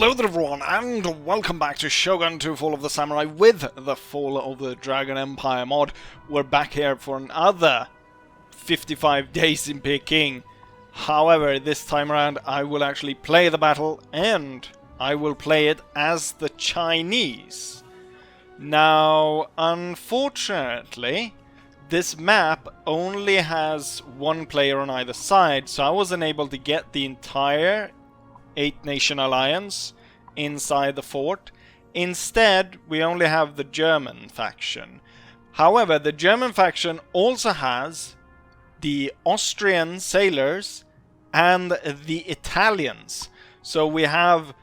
Hello there everyone, and welcome back to Shogun 2 Fall of the Samurai with the Fall of the Dragon Empire mod. We're back here for another 55 days in Peking. However, this time around I will actually play the battle, and I will play it as the Chinese. Now, unfortunately, this map only has one player on either side, so I wasn't able to get the entire 8-nation alliance inside the fort. Instead, we only have the German faction. However, the German faction also has the Austrian sailors and the Italians. So we have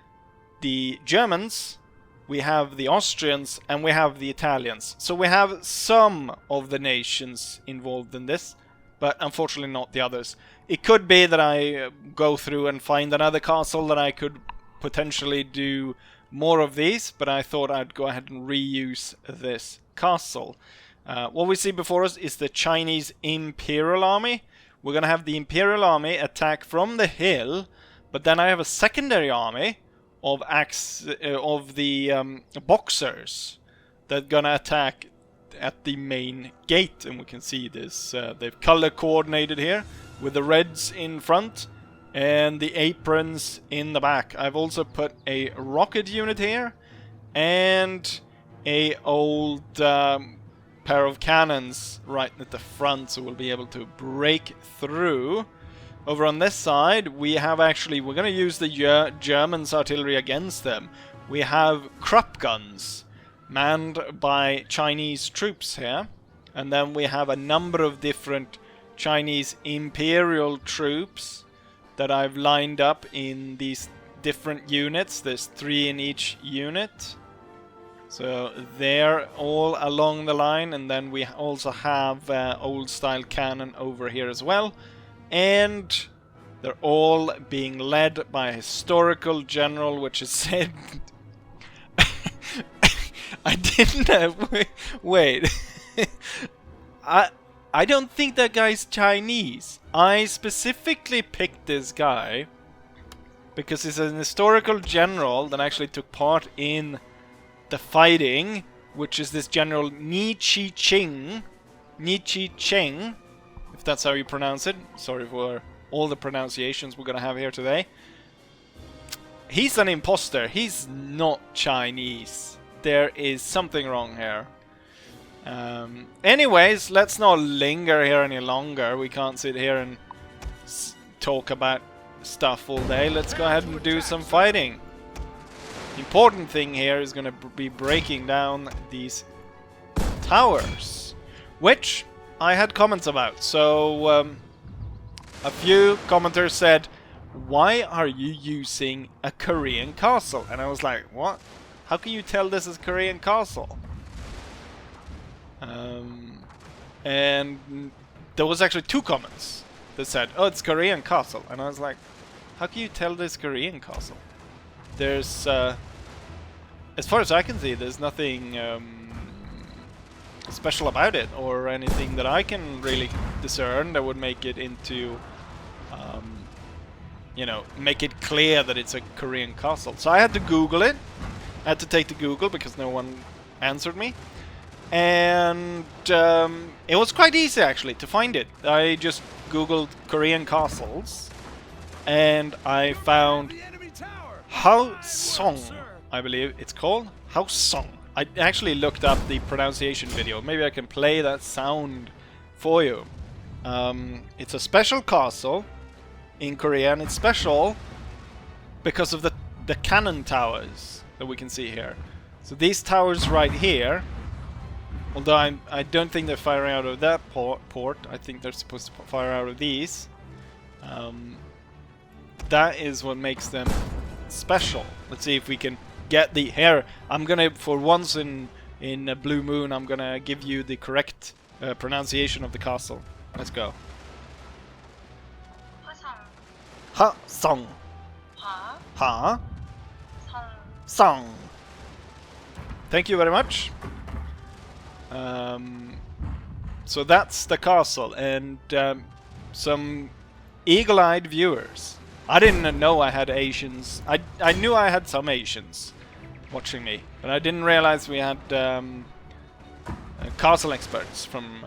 the Germans, we have the Austrians, and we have the Italians. So we have some of the nations involved in this, but unfortunately not the others. It could be that I go through and find another castle that I could potentially do more of these, but I thought I'd go ahead and reuse this castle. What we see before us is the Chinese Imperial Army. We're going to have the Imperial Army attack from the hill, but then I have a secondary army of the boxers that are going to attack at the main gate, and we can see this. They've color coordinated here with the reds in front and the aprons in the back. I've also put a rocket unit here and a old pair of cannons right at the front, so we'll be able to break through. Over on this side, we're going to use the Germans' artillery against them. We have Krupp guns manned by Chinese troops here, and then we have a number of different Chinese Imperial troops that I've lined up in these different units. There's 3 in each unit, so they're all along the line, and then we also have old style cannon over here as well, and they're all being led by a historical general, which is said I didn't have... Wait. I don't think that guy's Chinese. I specifically picked this guy because he's an historical general that actually took part in the fighting, which is this general Ni Chi Cheng, if that's how you pronounce it. Sorry for all the pronunciations we're gonna have here today. He's an imposter. He's not Chinese. There is something wrong here. Anyways, let's not linger here any longer. We can't sit here and talk about stuff all day. Let's go ahead and do some fighting. The important thing here is going to be breaking down these towers, which I had comments about. So a few commenters said, "Why are you using a Korean castle?" And I was like, what? How can you tell this is Korean castle? And there was actually 2 comments that said, "Oh, it's Korean castle," and I was like, how can you tell this Korean castle? There's, as far as I can see, there's nothing special about it, or anything that I can really discern that would make it into, you know, make it clear that it's a Korean castle. So I had to Google it. I had to take to Google because no one answered me. And it was quite easy actually to find it. I just Googled Korean castles and I found Haosong, I believe it's called. Haosong. I actually looked up the pronunciation video. Maybe I can play that sound for you. It's a special castle in Korea, and it's special because of the cannon towers that we can see here. So these towers right here, although I don't think they're firing out of that port, I think they're supposed to fire out of these. That is what makes them special. Let's see if we can get the hair. I'm gonna, for once in a Blue Moon, I'm gonna give you the correct pronunciation of the castle. Let's go. Ha-song. Ha. Song. Thank you very much. So that's the castle, and some eagle-eyed viewers I didn't know I had Asians. I knew I had some Asians watching me, but I didn't realize we had castle experts from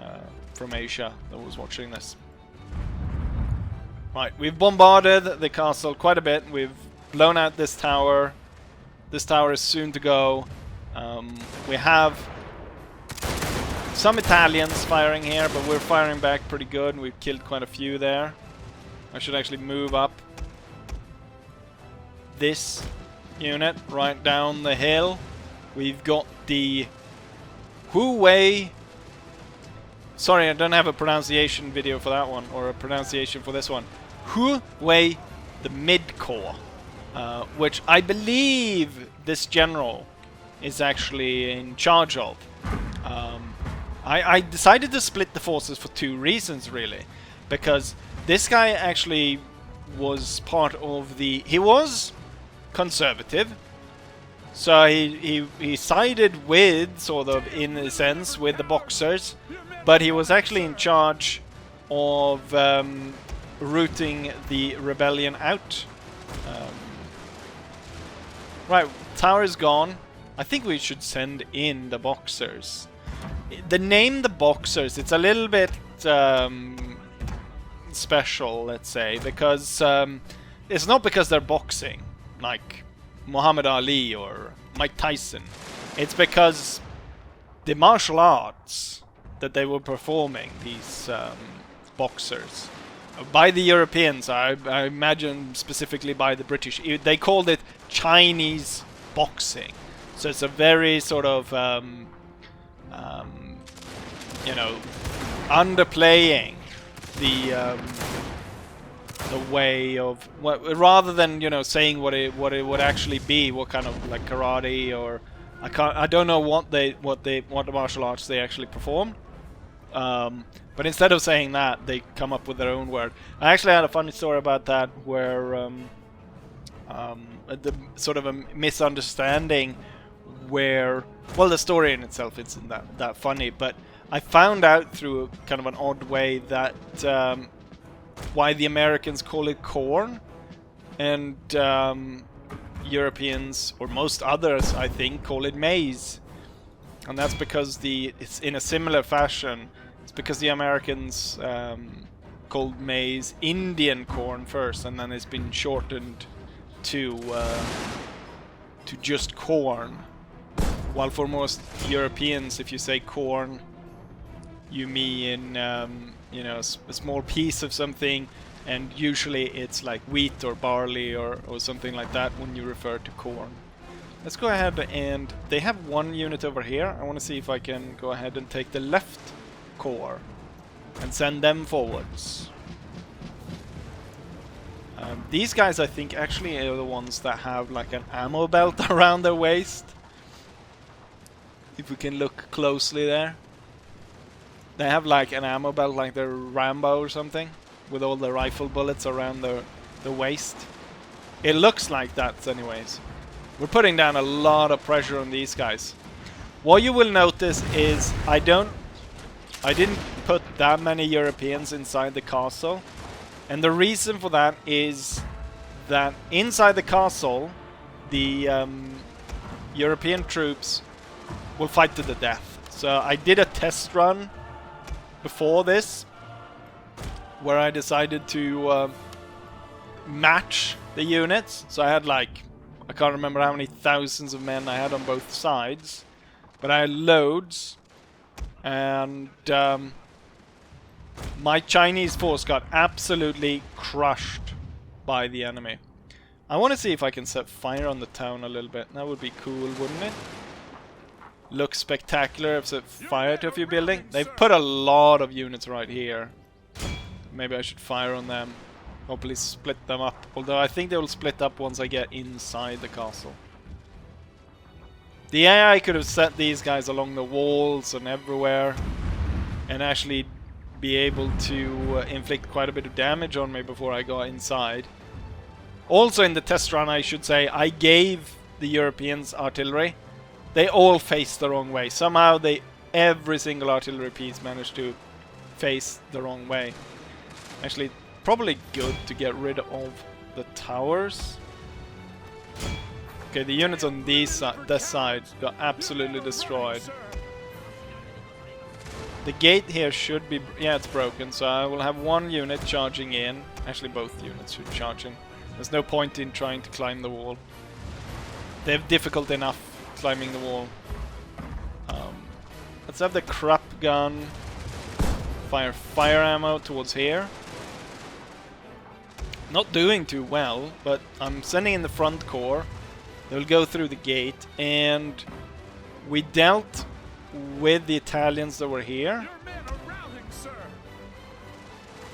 Asia that was watching this. Right, we've bombarded the castle quite a bit. We've blown out this tower. This tower is soon to go. We have some Italians firing here, but we're firing back pretty good. We've killed quite a few there. I should actually move up this unit right down the hill. We've got the Hu-Wei. Sorry, I don't have a pronunciation video for that one, or a pronunciation for this one. Hu-Wei, the mid-corps, which I believe this general is actually in charge of. I decided to split the forces for two reasons, really. Because this guy actually was part of the... He was conservative. So he sided with, sort of, in a sense, with the Boxers. But he was actually in charge of rooting the rebellion out. Right, tower is gone. I think we should send in the Boxers. The name the Boxers, it's a little bit special, let's say, because it's not because they're boxing, like Muhammad Ali or Mike Tyson. It's because the martial arts that they were performing, these Boxers, by the Europeans, I imagine specifically by the British, they called it Chinese boxing. So it's a very sort of you know, underplaying the way of rather than, you know, saying what it would actually be, what kind of like karate, or I don't know what the martial arts they actually perform. But instead of saying that, they come up with their own word. I actually had a funny story about that, where the sort of a misunderstanding where, well, the story in itself isn't that funny, but I found out through kind of an odd way that why the Americans call it corn, and Europeans, or most others, I think, call it maize. And that's because it's in a similar fashion. It's because the Americans called maize Indian corn first, and then it's been shortened to just corn. While for most Europeans, if you say corn, you mean you know, a small piece of something, and usually it's like wheat or barley or something like that when you refer to corn. Let's go ahead, and they have one unit over here. I want to see if I can go ahead and take the left corps and send them forwards. These guys, I think, actually are the ones that have like an ammo belt around their waist. If we can look closely there. They have like an ammo belt, like they're Rambo or something, with all the rifle bullets around the waist. It looks like that anyways. We're putting down a lot of pressure on these guys. What you will notice is I didn't put that many Europeans inside the castle. And the reason for that is that inside the castle, the European troops will fight to the death. So I did a test run before this, where I decided to match the units. So I had like, I can't remember how many thousands of men I had on both sides, but I had loads, and my Chinese force got absolutely crushed by the enemy. I want to see if I can set fire on the town a little bit. That would be cool, wouldn't it? Look spectacular if set fire to a few buildings. They've put a lot of units right here. Maybe I should fire on them. Hopefully split them up. Although I think they will split up once I get inside the castle. The AI could have set these guys along the walls and everywhere, and actually be able to inflict quite a bit of damage on me before I got inside. Also in the test run, I should say, I gave the Europeans artillery. They all faced the wrong way. Somehow every single artillery piece managed to face the wrong way. Actually, probably good to get rid of the towers. Okay, the units on this side got absolutely destroyed. The gate here should be... yeah, it's broken, so I will have one unit charging in. Actually, both units should charge in. There's no point in trying to climb the wall. They have difficult enough climbing the wall. Let's have the crap gun fire ammo towards here. Not doing too well, but I'm sending in the front corps. They'll go through the gate, and we dealt with the Italians that were here.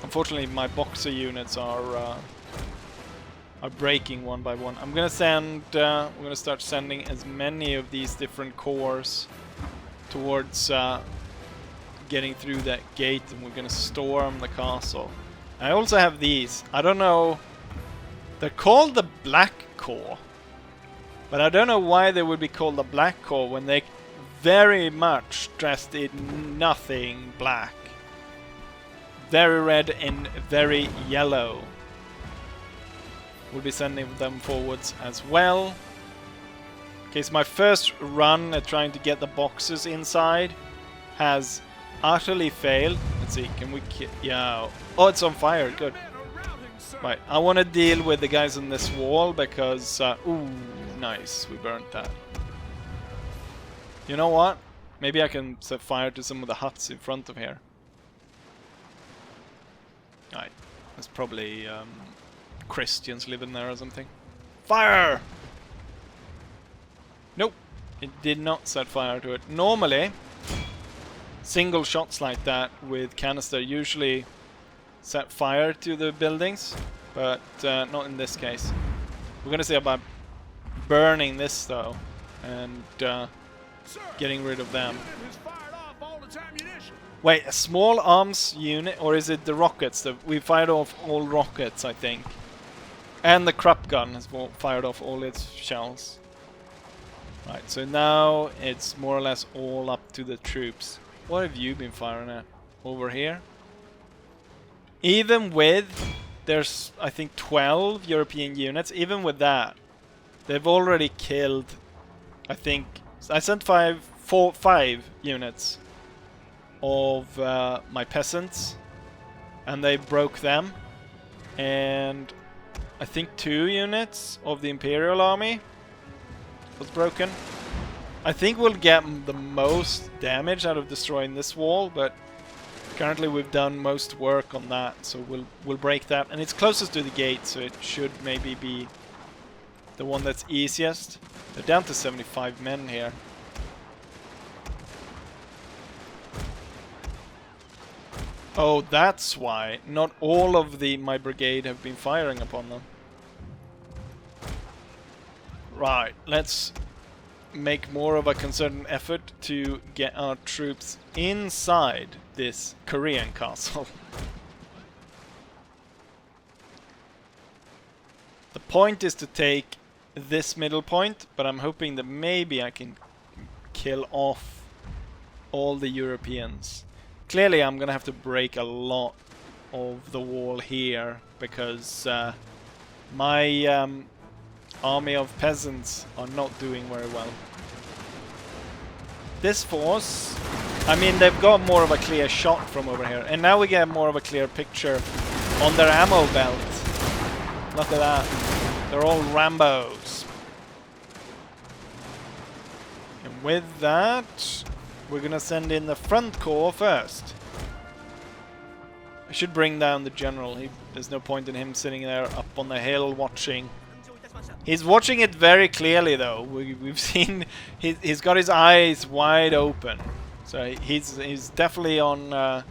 Unfortunately, my boxer units are breaking one by one. I'm gonna send. We're gonna start sending as many of these different corps towards getting through that gate, and we're gonna storm the castle. I also have these. I don't know. They're called the Black Corps, but I don't know why they would be called the Black Corps when they very much dressed in nothing black. Very red and very yellow. We'll be sending them forwards as well. Okay, so my first run at trying to get the boxes inside has utterly failed. Let's see, can we yeah. Oh, it's on fire, good. Right, I want to deal with the guys on this wall because... ooh, nice, we burnt that. You know what? Maybe I can set fire to some of the huts in front of here. Right, there's probably Christians living there or something. Fire! Nope, it did not set fire to it. Normally, single shots like that with canister usually set fire to the buildings, but not in this case. We're gonna see about burning this though, and getting rid of them. Wait, a small arms unit, or is it the rockets? We fired off all rockets, I think. And the crap gun has fired off all its shells. Right, so now it's more or less all up to the troops. What have you been firing at? Over here? Even with, there's I think 12 European units, even with that, they've already killed, I think, I sent five units of my peasants, and they broke them, and I think 2 units of the Imperial army was broken. I think we'll get the most damage out of destroying this wall, but currently we've done most work on that, so we'll break that, and it's closest to the gate, so it should maybe be the one that's easiest. They're down to 75 men here. Oh, that's why not all of my brigade have been firing upon them. Right, let's make more of a concerted effort to get our troops inside this Korean castle. The point is to take this middle point, but I'm hoping that maybe I can kill off all the Europeans. Clearly I'm gonna have to break a lot of the wall here, because my army of peasants are not doing very well. This force, I mean, they've got more of a clear shot from over here, and now we get more of a clear picture on their ammo belt. Look at that, they're all Rambos. And with that, we're gonna send in the front corps first. I should bring down the general. There's no point in him sitting there up on the hill watching. He's watching it very clearly though. We've seen he's got his eyes wide open. So he's definitely on.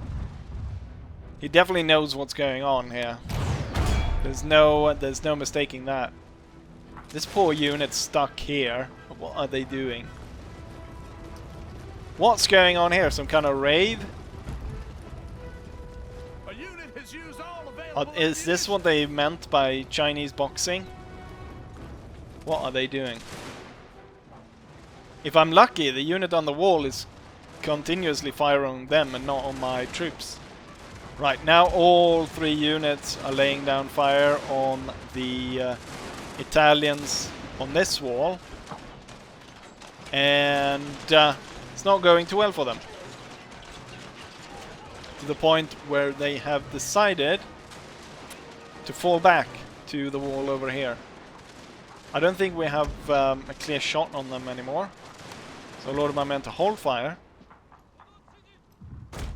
He definitely knows what's going on here. There's no mistaking that. This poor unit's stuck here. What are they doing? What's going on here? Some kind of raid? Is this what they meant by Chinese boxing? What are they doing? If I'm lucky, the unit on the wall is continuously firing on them and not on my troops. Right, now all 3 units are laying down fire on the Italians on this wall. And it's not going too well for them. To the point where they have decided to fall back to the wall over here. I don't think we have a clear shot on them anymore. So a lot of my men to hold fire.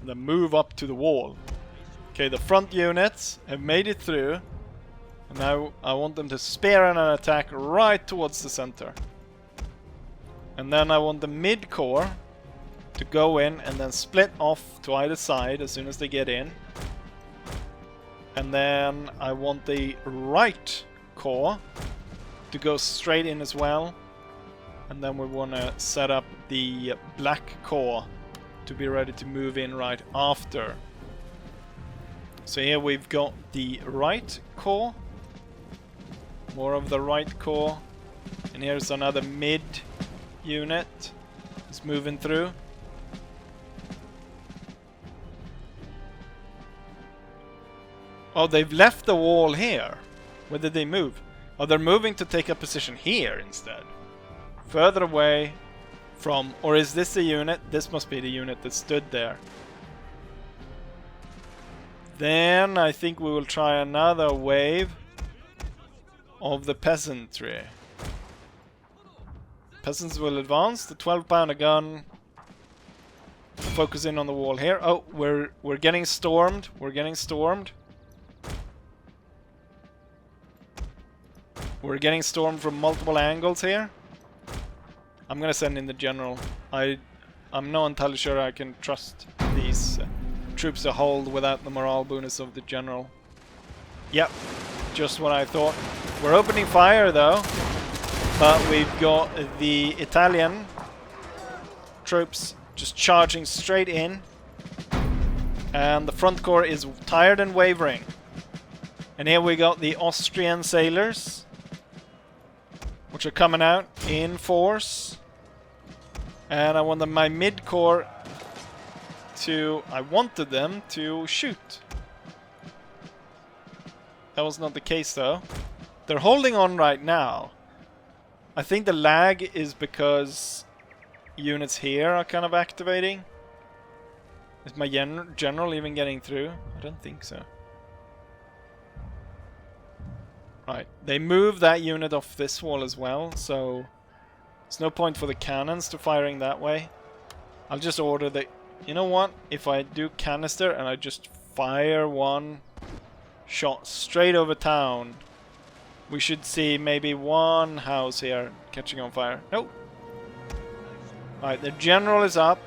And then move up to the wall. Okay, the front units have made it through. And now I want them to spear and attack right towards the center. And then I want the mid-core to go in and then split off to either side as soon as they get in. And then I want the right core to go straight in as well. And then we want to set up the black core to be ready to move in right after. So here we've got the right core. More of the right core. And here's another mid unit. It's moving through. Oh, they've left the wall here. Where did they move? Oh, they're moving to take a position here instead. Further away from... Or is this the unit? This must be the unit that stood there. Then I think we will try another wave of the peasantry. Peasants will advance. The 12-pounder gun. Focus in on the wall here. Oh, we're getting stormed. We're getting stormed. We're getting stormed from multiple angles here. I'm gonna send in the general. I'm not entirely sure I can trust these troops to hold without the morale bonus of the general. Yep, just what I thought. We're opening fire though, but we've got the Italian troops just charging straight in, and the front corps is tired and wavering. And here we got the Austrian sailors, which are coming out in force. And I wanted my mid-core to... I wanted them to shoot. That was not the case though. They're holding on right now. I think the lag is because units here are kind of activating. Is my general even getting through? I don't think so. Right, they move that unit off this wall as well, so there's no point for the cannons to firing that way. I'll just order the... You know what? If I do canister and I just fire one shot straight over town, we should see maybe one house here catching on fire. Nope. Alright, the general is up,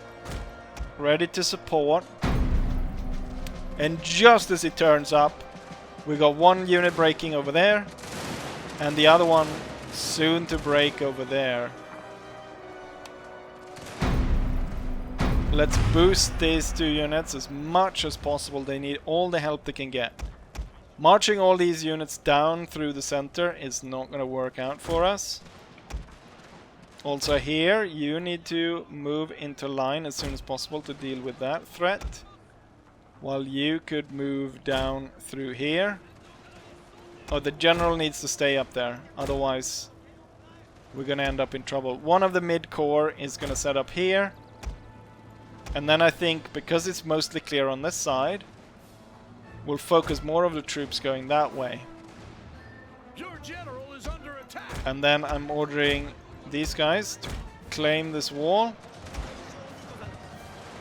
ready to support. And just as he turns up, we got one unit breaking over there, and the other one soon to break over there. Let's boost these 2 units as much as possible. They need all the help they can get. Marching all these units down through the center is not going to work out for us. Also here, you need to move into line as soon as possible to deal with that threat. While you could move down through here. Oh, the general needs to stay up there. Otherwise, we're going to end up in trouble. One of the mid-core is going to set up here. And then I think, because it's mostly clear on this side, we'll focus more of the troops going that way. Your general is under attack. And then I'm ordering these guys to claim this wall.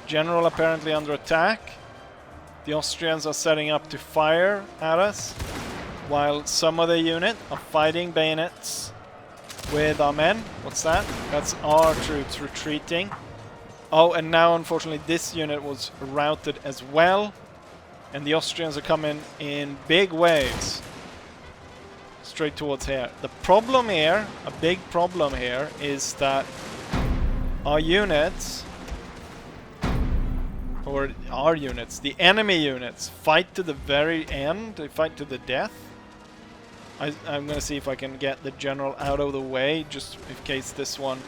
General apparently under attack. The Austrians are setting up to fire at us, while some of the unit are fighting bayonets with our men. What's that? That's our troops retreating. Oh, and now unfortunately this unit was routed as well, and the Austrians are coming in big waves straight towards here. The problem here, a big problem here, is that our units, or our units, the enemy units, fight to the very end. They fight to the death. I'm gonna see if I can get the general out of the way, just in case this one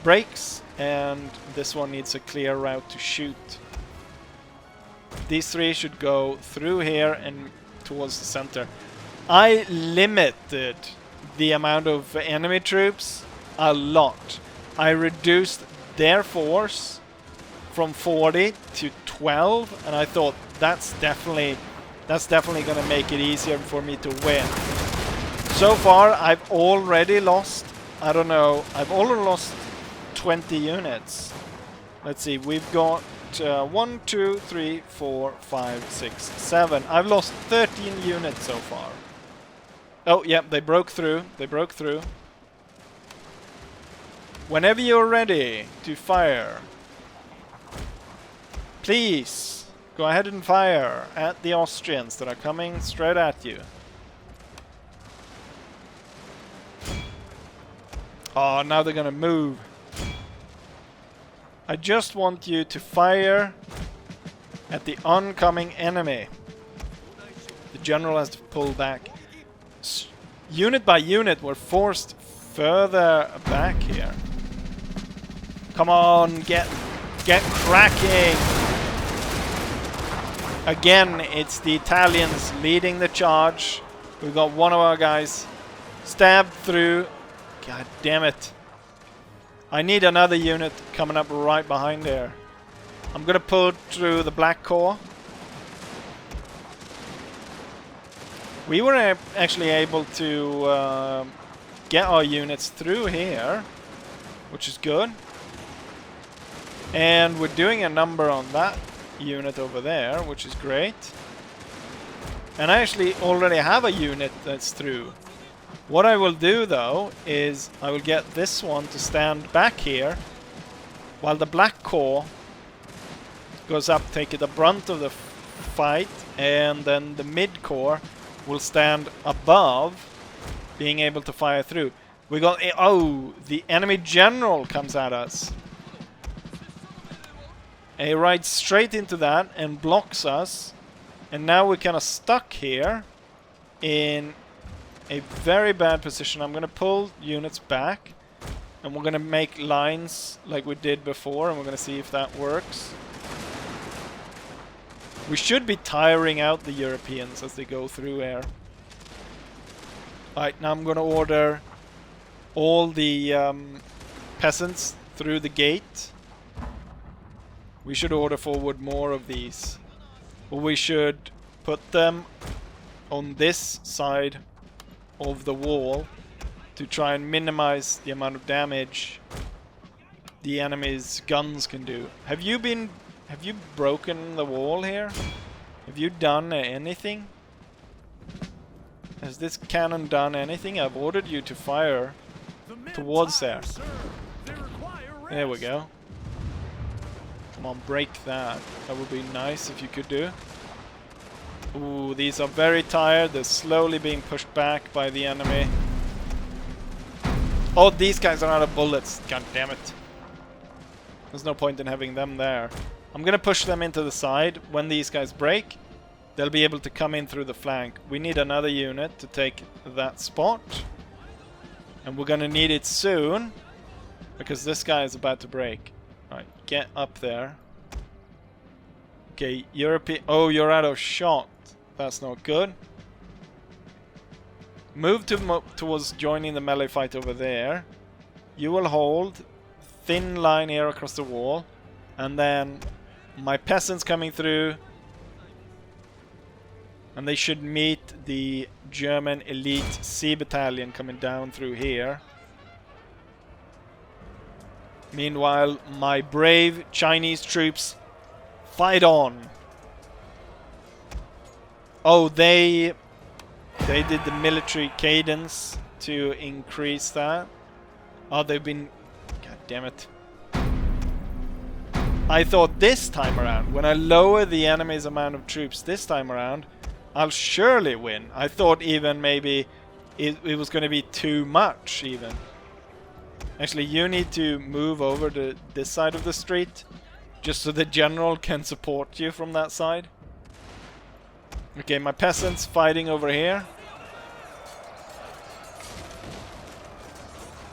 breaks and this one needs a clear route to shoot. These three should go through here and towards the center. I limited the amount of enemy troops a lot. I reduced their force from 40 to 12, and I thought that's definitely going to make it easier for me to win. So far, I've already lost, I don't know, I've already lost 20 units. Let's see, we've got 1, 2, 3, 4, 5, 6, 7. I've lost 13 units so far. Oh, yep, they broke through. They broke through. Whenever you're ready to fire, please go ahead and fire at the Austrians that are coming straight at you. Oh, now they're gonna move. I just want you to fire at the oncoming enemy. The general has to pull back. Unit by unit, we're forced further back here. Come on, get cracking! Again, it's the Italians leading the charge. We've got one of our guys stabbed through. God damn it. I need another unit coming up right behind there. I'm gonna pull through the Black Corps. We were actually able to get our units through here, which is good. And we're doing a number on that unit over there, which is great. And I actually already have a unit that's through. What I will do though is I will get this one to stand back here while the Black Corps goes up, taking the brunt of the fight, and then the Mid Corps will stand above, being able to fire through. We got the enemy general comes at us. He rides straight into that and blocks us, and now we're kind of stuck here in a very bad position. I'm gonna pull units back, and we're gonna make lines like we did before, and we're gonna see if that works. We should be tiring out the Europeans as they go through here. Alright, now I'm gonna order all the peasants through the gate. We should order forward more of these. Or we should put them on this side of the wall to try and minimize the amount of damage the enemy's guns can do. Have you broken the wall here? Have you done anything? Has this cannon done anything? I've ordered you to fire towards there. There we go. Come on, break that. That would be nice if you could do. Ooh, these are very tired. They're slowly being pushed back by the enemy. Oh, these guys are out of bullets. God damn it. There's no point in having them there. I'm gonna push them into the side. When these guys break, they'll be able to come in through the flank. We need another unit to take that spot. And we're gonna need it soon, because this guy is about to break. Alright, get up there. Okay, European... Oh, you're out of shot. That's not good. Move towards joining the melee fight over there. You will hold thin line here across the wall. And then my peasants coming through. And they should meet the German elite sea battalion coming down through here. Meanwhile, my brave Chinese troops fight on. Oh, they did the military cadence to increase that. Oh, they've been... God damn it. I thought this time around, when I lower the enemy's amount of troops this time around, I'll surely win. I thought even maybe it was going to be too much even. Actually, you need to move over to this side of the street, just so the general can support you from that side. Okay, my peasants fighting over here.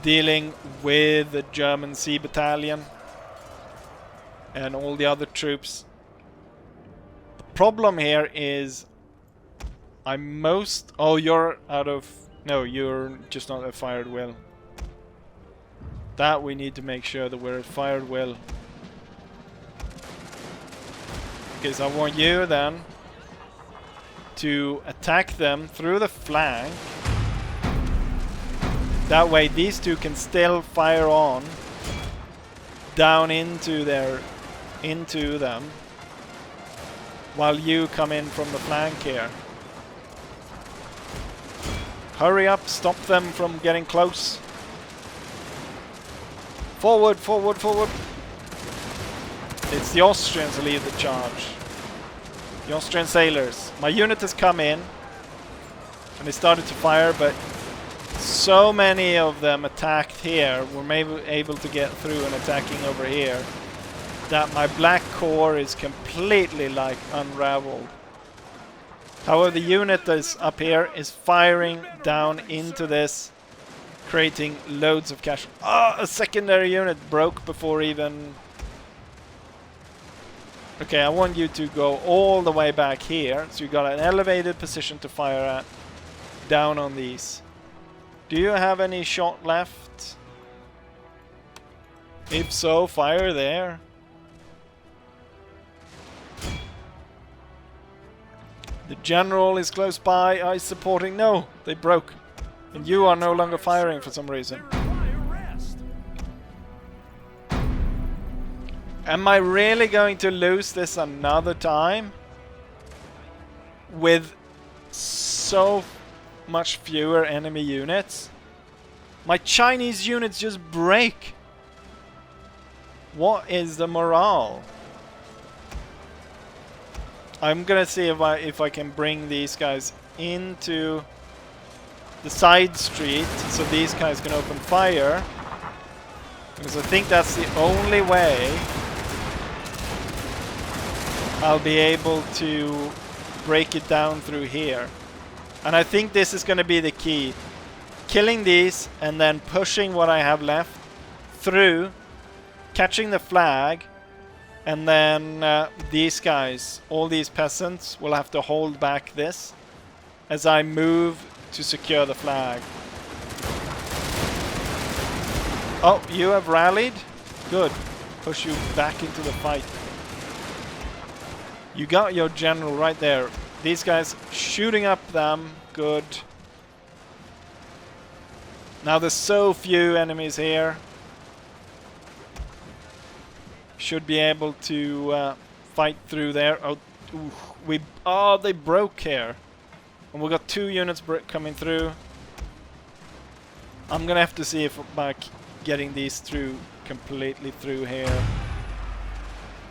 Dealing with the German sea battalion. And all the other troops. problem here is oh, you're out of... No, you're just not at fired will. That we need to make sure that we're at fired will. Because I want you then to attack them through the flank. That way these two can still fire on down into them while you come in from the flank here. Hurry up, stop them from getting close. Forward, forward, forward. It's the Austrians who lead the charge. The Austrian sailors. My unit has come in and they started to fire, but so many of them attacked here, were maybe able to get through and attacking over here, that my black core is completely like unraveled. However, the unit that's up here is firing down into this, creating loads of cash. Oh, a secondary unit broke before even... Okay, I want you to go all the way back here, so you got an elevated position to fire at, down on these. Do you have any shot left? If so, fire there. The general is close by. I supporting. No, they broke. And you are no longer firing for some reason. Am I really going to lose this another time? With so much fewer enemy units? My Chinese units just break. What is the morale? I'm gonna see if I can bring these guys into the side street so these guys can open fire, because I think that's the only way I'll be able to break it down through here. And I think this is going to be the key. Killing these and then pushing what I have left through, catching the flag, and then these guys, all these peasants, will have to hold back this as I move to secure the flag. Oh, you have rallied? Good. Push you back into the fight. You got your general right there. These guys shooting up them. Good. Now there's so few enemies here. Should be able to fight through there. Oh, they broke here. And we got 2 units coming through. I'm gonna have to see if by getting these through completely through here.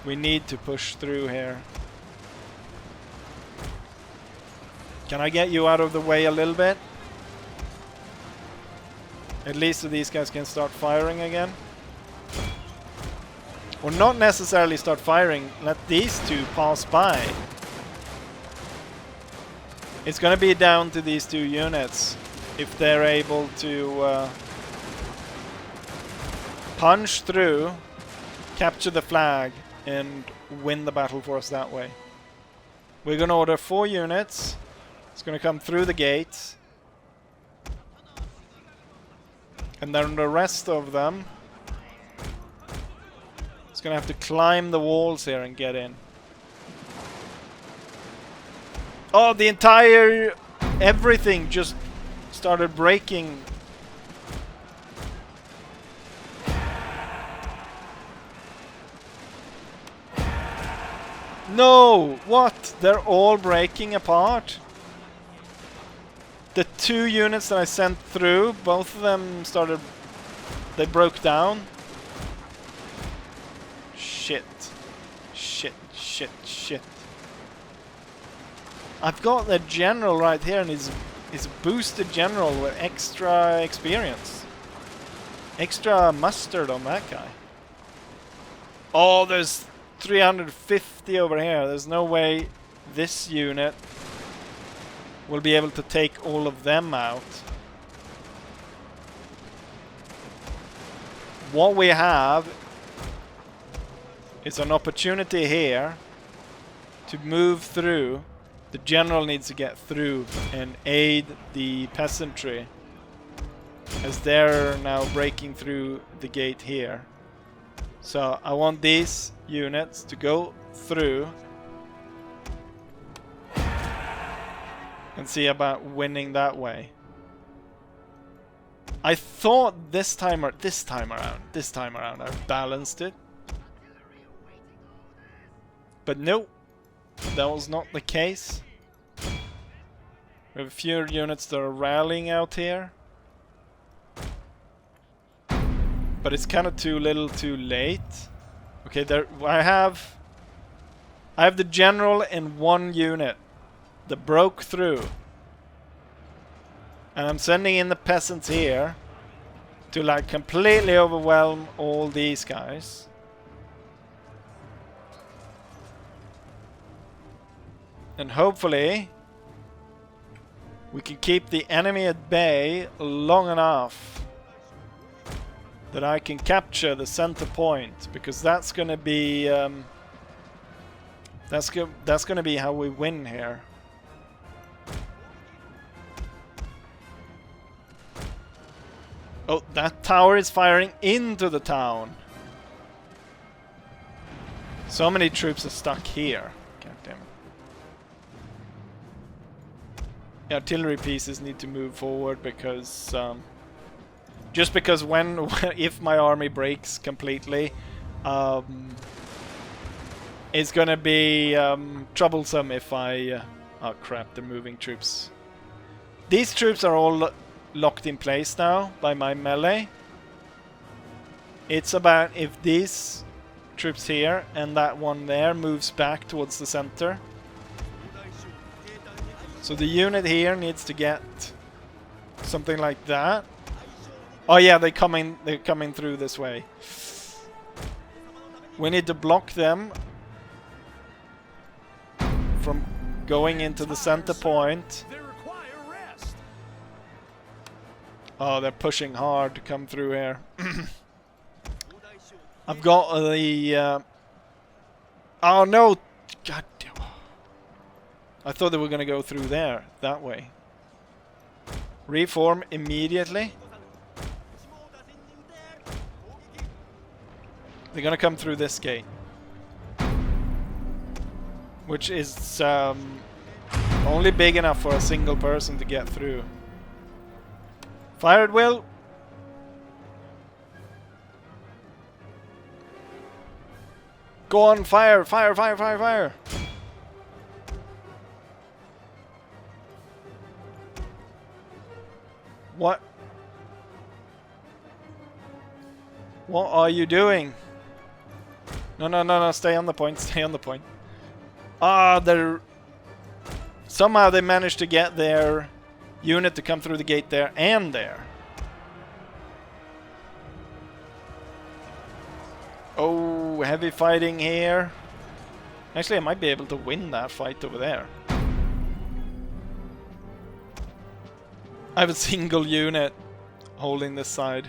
We need to push through here. Can I get you out of the way a little bit? At least so these guys can start firing again. Or not necessarily start firing, let these two pass by. It's gonna be down to these 2 units if they're able to punch through, capture the flag, and win the battle for us that way. We're gonna order 4 units. It's gonna come through the gates. And then the rest of them is gonna have to climb the walls here and get in. Oh, the entire... everything just started breaking. No! What? They're all breaking apart? The 2 units that I sent through, both of them started... they broke down. Shit. Shit, shit, shit. I've got the general right here, and he's a boosted general with extra experience. Extra mustard on that guy. Oh, there's 350 over here. There's no way this unit will be able to take all of them out. What we have is an opportunity here to move through. The general needs to get through and aid the peasantry, as they're now breaking through the gate here. So I want these units to go through and see about winning that way. I thought this time around I balanced it, but no, that was not the case. We have a few units that are rallying out here, but it's kind of too little, too late. Okay, there I have the general in one unit that broke through. And I'm sending in the peasants here to like completely overwhelm all these guys. And hopefully we can keep the enemy at bay long enough that I can capture the center point, because that's gonna be that's gonna be how we win here. Oh, that tower is firing into the town. So many troops are stuck here. God damn it. Artillery pieces need to move forward, because just because if my army breaks completely, it's gonna be troublesome if I oh crap, they're moving troops. These troops are all locked in place now by my melee. It's about if these troops here and that one there moves back towards the center. So the unit here needs to get something like that. Oh yeah, they're coming through this way. We need to block them from going into the center point. Oh, they're pushing hard to come through here. I've got the... Oh no! God damn. I thought they were going to go through there, that way. Reform immediately. They're going to come through this gate, which is only big enough for a single person to get through. Fire at will. Go on, fire, fire, fire, fire, fire. What? What are you doing? No, no, no, no, stay on the point, stay on the point. Ah, they're... Somehow they managed to get their unit to come through the gate there and there. Oh, heavy fighting here. Actually, I might be able to win that fight over there. I have a single unit holding this side.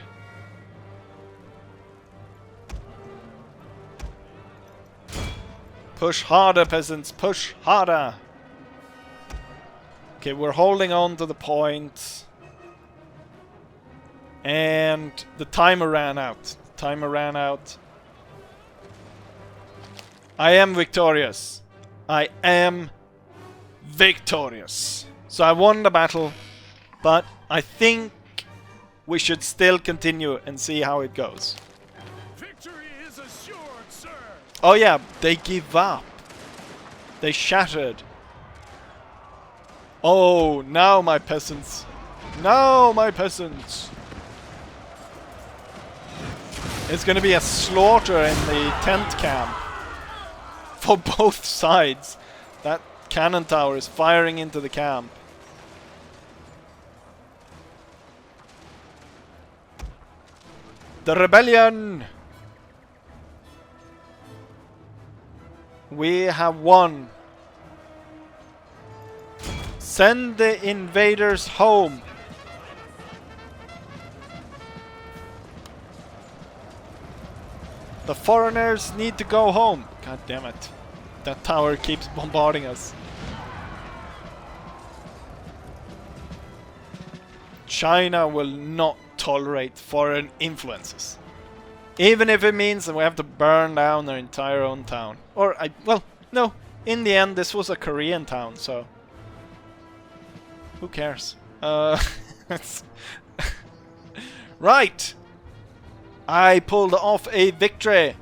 Push harder, peasants, push harder! Okay, we're holding on to the point. And the timer ran out. Timer ran out. I am victorious. I am victorious. So I won the battle, but I think we should still continue and see how it goes. Victory is assured, sir. Oh yeah, they give up. They shattered. Oh, now my peasants. Now my peasants. It's gonna be a slaughter in the tent camp. For both sides. That cannon tower is firing into the camp. The rebellion! We have won. Send the invaders home. The foreigners need to go home. God damn it. That tower keeps bombarding us. China will not tolerate foreign influences. Even if it means that we have to burn down their entire own town. Or, well, no. In the end, this was a Korean town, so... who cares? Right! I pulled off a victory!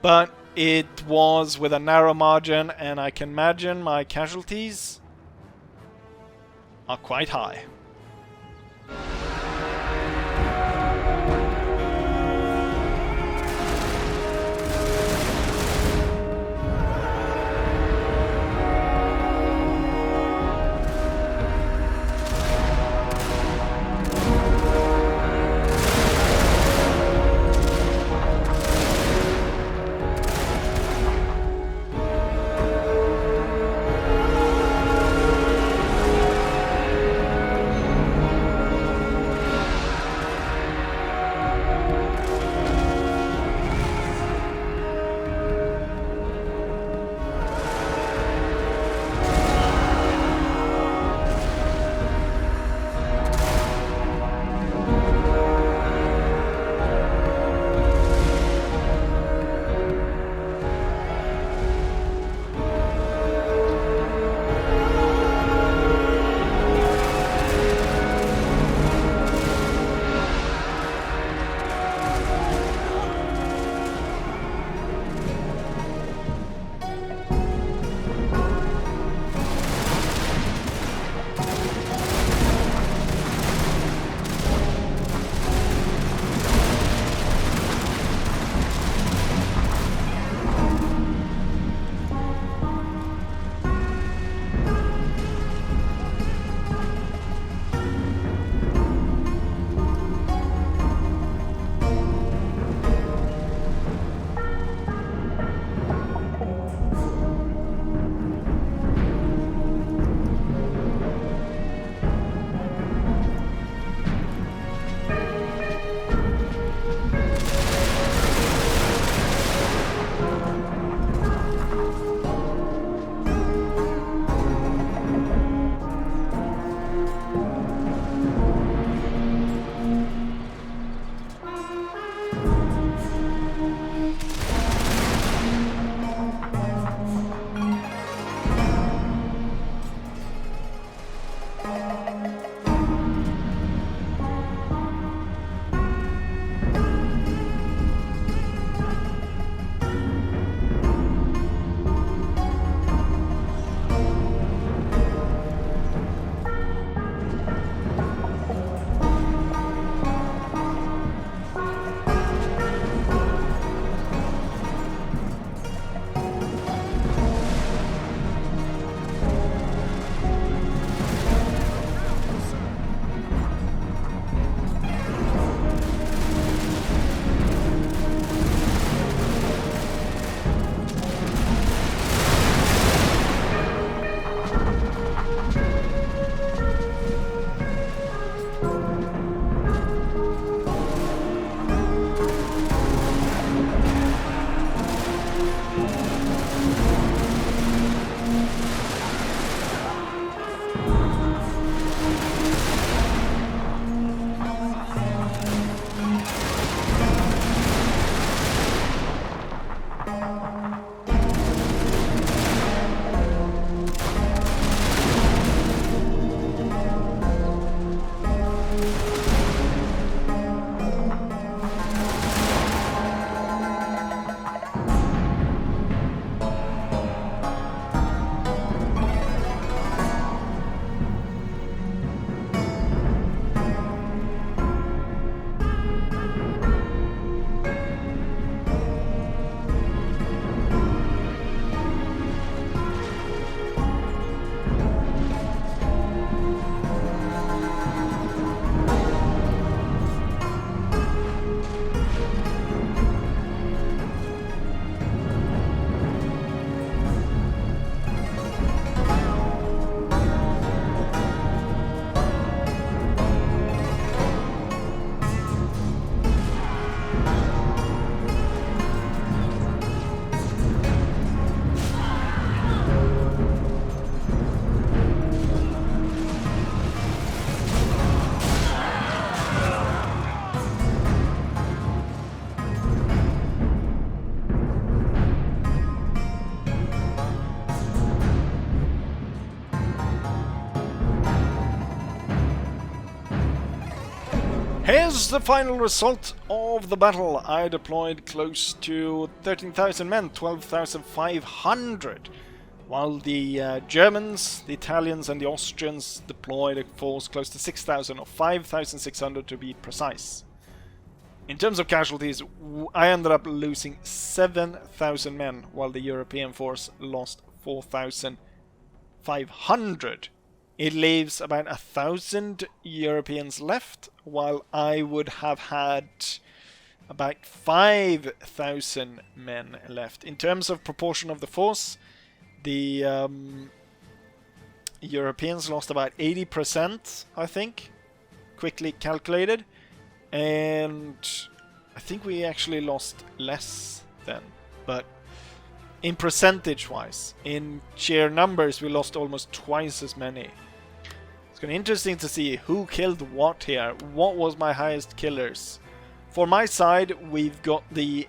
But it was with a narrow margin, and I can imagine my casualties are quite high. Here's the final result of the battle. I deployed close to 13,000 men, 12,500. While the Germans, the Italians and the Austrians deployed a force close to 6,000, or 5,600 to be precise. In terms of casualties, I ended up losing 7,000 men, while the European force lost 4,500. It leaves about 1,000 Europeans left, while I would have had about 5,000 men left. In terms of proportion of the force, the Europeans lost about 80%, I think, quickly calculated. And I think we actually lost less then, but in percentage-wise, in sheer numbers, we lost almost twice as many. It's going to be interesting to see who killed what here. What was my highest killers? For my side, we've got the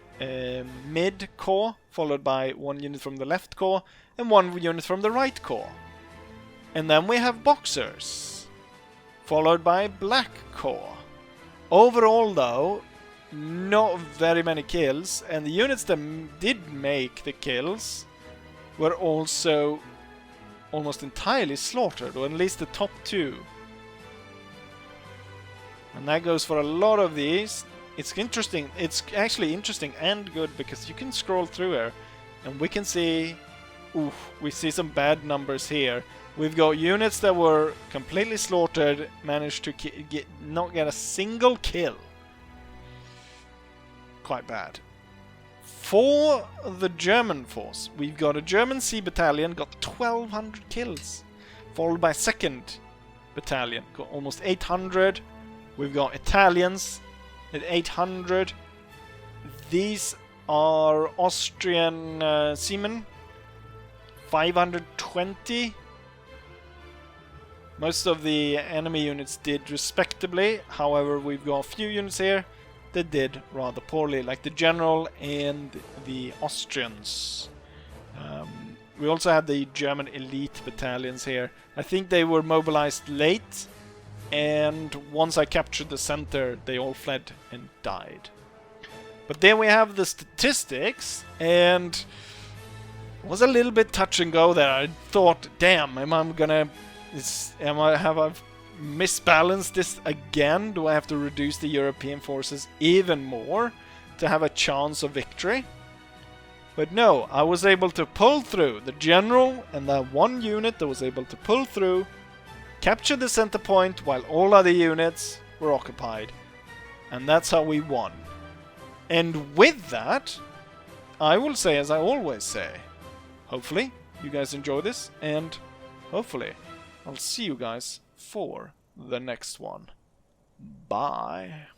mid corps, followed by one unit from the left corps, and one unit from the right corps. And then we have boxers, followed by black corps. Overall, though, not very many kills, and the units that did make the kills were also almost entirely slaughtered, or at least the top two. And that goes for a lot of these. It's interesting. It's actually interesting and good because you can scroll through here, and we can see, we see some bad numbers here. We've got units that were completely slaughtered, managed to not get a single kill. Quite bad. For the German force, we've got a German Sea Battalion, got 1,200 kills. Followed by 2nd Battalion, got almost 800. We've got Italians at 800. These are Austrian seamen, 520. Most of the enemy units did respectably, however we've got a few units here that did rather poorly, like the General and the Austrians. We also had the German elite battalions here. I think they were mobilized late, and once I captured the center, they all fled and died. But then we have the statistics, and it was a little bit touch and go there. I thought, damn, have I misbalanced this again? Do I have to reduce the European forces even more to have a chance of victory? But no, I was able to pull through. The General and that one unit that was able to pull through, capture the center point while all other units were occupied. And that's how we won. And with that, I will say as I always say, hopefully you guys enjoy this, and hopefully I'll see you guys for the next one. Bye.